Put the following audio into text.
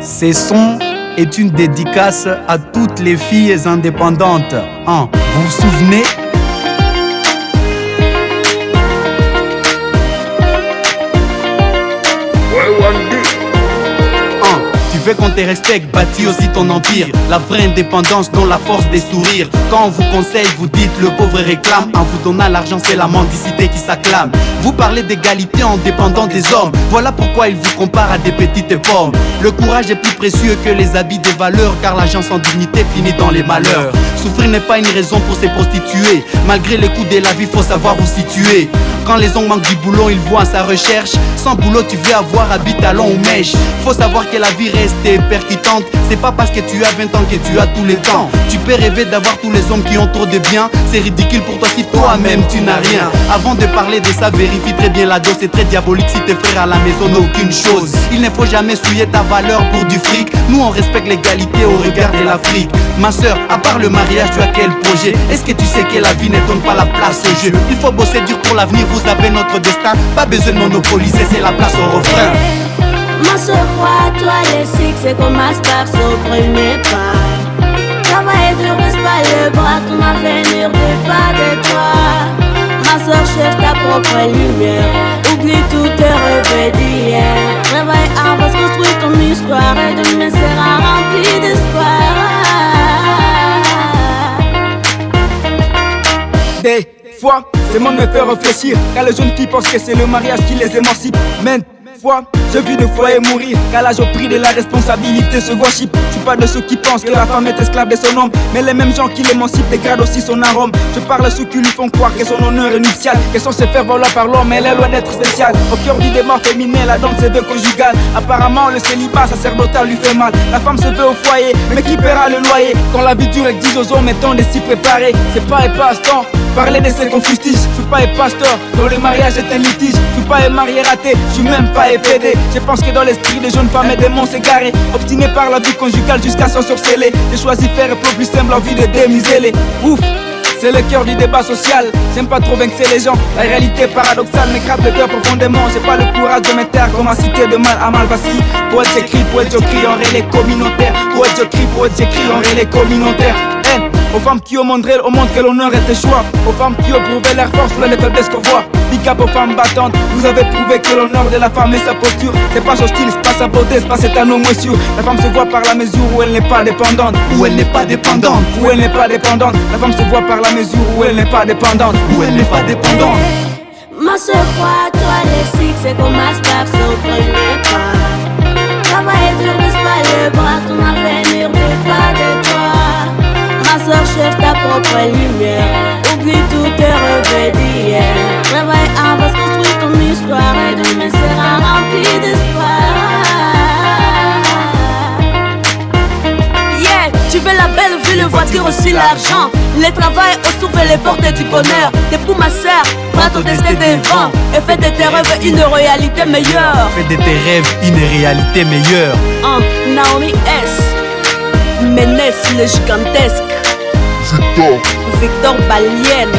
Ce son est une dédicace à toutes les filles indépendantes. Vous vous souvenez? Tu veux qu'on te respecte, bâtis aussi ton empire. La vraie indépendance dont la force des sourires. Quand on vous conseille, vous dites le pauvre réclame. En vous donnant l'argent, c'est la mendicité qui s'acclame. Vous parlez d'égalité en dépendant des hommes. Voilà pourquoi ils vous comparent à des petites pommes. Le courage est plus précieux que les habits des valeurs, car l'argent sans dignité finit dans les malheurs. Souffrir n'est pas une raison pour se prostituer. Malgré les coups de la vie, faut savoir vous situer. Quand les hommes manquent du boulot, ils voient à sa recherche. Sans boulot, tu veux avoir habit, talon ou mèche. Faut savoir que la vie reste percutante. C'est pas parce que tu as 20 ans que tu as tous les temps. Tu peux rêver d'avoir tous les hommes qui ont trop de biens. C'est ridicule pour toi si toi-même tu n'as rien. Avant de parler de ça, vérifie très bien la dose. C'est très diabolique si tes frères à la maison n'ont aucune chose. Il ne faut jamais souiller ta valeur pour du fric. Nous on respecte l'égalité au regard de l'Afrique. Ma soeur, à part le mariage, tu as quel projet? Est-ce que tu sais que la vie ne donne pas la place au jeu? Il faut bosser dur pour l'avenir, vous avez notre destin. Pas besoin de monopoliser, c'est la place au refrain. Ma soeur, crois-toi, les succès commencent par son premier pas. Travailler dur, baisse pas le bras, ton avenir dépend de toi. Ma soeur, cherche ta propre lumière, oublie tous tes rêves d'hier. Réveille, avance, construis ton histoire, et demain sera rempli d'espoir. Des fois, ce monde me fait réfléchir, car les jeunes filles pensent que c'est le mariage qui les émancipe. J'ai vu des foyers mourir, car l'âge au prix de la responsabilité se voit chip. Je suis pas de ceux qui pensent que la femme est esclave de son homme, mais les mêmes gens qui l'émancipent dégradent aussi son arôme. Je parle à ceux qui lui font croire que son honneur est nuptial, qu'elle sont se faire valoir par l'homme, elle est loin d'être spéciale. Au cœur du débat féminin, la danse se veut conjugale. Apparemment le célibat sacerdotal lui fait mal. La femme se veut au foyer, mais qui paiera le loyer? Quand la vie dure exige aux hommes, mettons de s'y préparer. C'est pas et passe-temps, parler de ce qu'on fustige. Je suis pas un pasteur, dont le mariage est un litige. Je suis pas un marié raté, je suis même pas un PD. Je pense que dans l'esprit des jeunes femmes et démons s'égarer, obstinés par la vie conjugale jusqu'à s'en sorceller. J'ai choisi faire pour plus simple, envie de démiser. Ouf, c'est le cœur du débat social. J'aime pas trop vaincre les gens. La réalité paradoxale me gratte le cœur profondément. J'ai pas le courage de me taire comme à citer de mal à mal. Voici, poète j'écris, poète j'écris en relais communautaire. Poète j'écris en relais communautaire. Aux femmes qui ont montré au monde que l'honneur était choix. Aux femmes qui ont prouvé leur force pour les faiblesses qu'on voit. Big up aux femmes battantes, vous avez prouvé que l'honneur de la femme est sa posture. C'est pas son style, c'est pas sa beauté, c'est pas cet anneau sûr. La femme se voit par la mesure où elle n'est pas dépendante. Où elle n'est pas dépendante. Où elle n'est pas dépendante. La femme se voit par la mesure où elle n'est pas dépendante. Où elle n'est pas dépendante. Ma soeur, crois-toi, les succès commencent par son premier pas. Travailler dur, baisse pas le bras, ton avenir dépend de toi. Ma soeur, cherche ta propre lumière, oublie tous tes rêves d'hier. Réveille, avance, construis ton histoire, et demain sera rempli d'espoir. Yeah, tu veux la belle vie, le voiture aussi l'argent. Le travail ouvre les portes du bonheur. T'es pour ma soeur, prends ton destin devant et fais de tes rêves une réalité meilleure. Fais de tes rêves une réalité meilleure. Naomi S, Ménès le gigantesque, Victor Balienne.